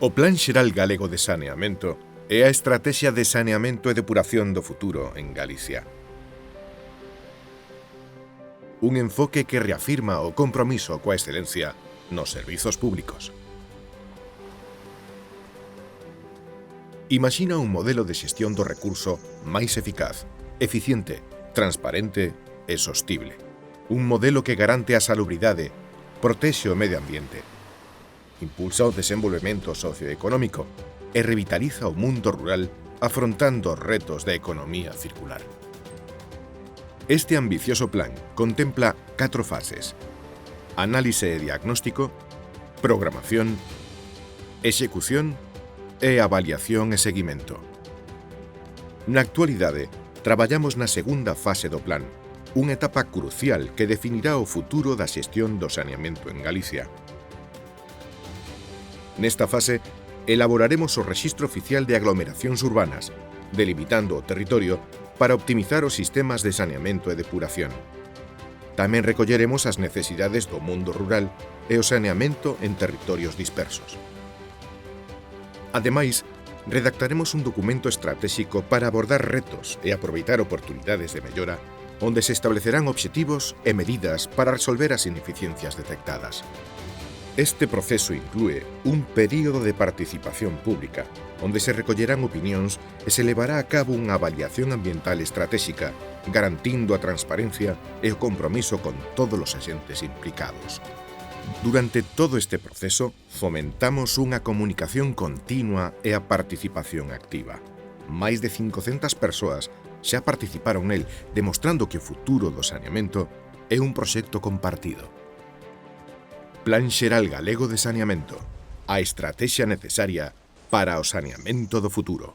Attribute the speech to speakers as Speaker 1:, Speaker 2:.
Speaker 1: O Plan Xeral Galego de Saneamento é a estratexia de saneamento e depuración do futuro en Galicia. Un enfoque que reafirma o compromiso coa excelencia nos servizos públicos. Imaxina un modelo de xestión do recurso máis eficaz, eficiente, transparente e sostible. Un modelo que garante a salubridade, protexe o medio ambiente, impulsa o desenvolvemento socioeconómico e revitaliza o mundo rural afrontando os retos da economía circular. Este ambicioso plan contempla 4 fases: análise e diagnóstico, programación, execución e avaliación e seguimento. Na actualidade, traballamos na segunda fase do plan, unha etapa crucial que definirá o futuro da xestión do saneamento en Galicia. Nesta fase, elaboraremos o Rexistro Oficial de Aglomeracións Urbanas, delimitando o territorio para optimizar os sistemas de saneamento e depuración. Tamén recolleremos as necesidades do mundo rural e o saneamento en territorios dispersos. Ademais, redactaremos un documento estratéxico para abordar retos e aproveitar oportunidades de mellora onde se establecerán obxectivos e medidas para resolver as ineficiencias detectadas. Este proceso inclúe un período de participación pública, onde se recollerán opinións e se levará a cabo unha avaliación ambiental estratéxica, garantindo a transparencia e o compromiso con todos os axentes implicados. Durante todo este proceso, fomentamos unha comunicación continua e a participación activa. Máis de 500 persoas xa participaron nel, demostrando que o futuro do saneamento é un proxecto compartido. Plan Xeral Galego de Saneamento, a estratexia necesaria para o saneamento do futuro.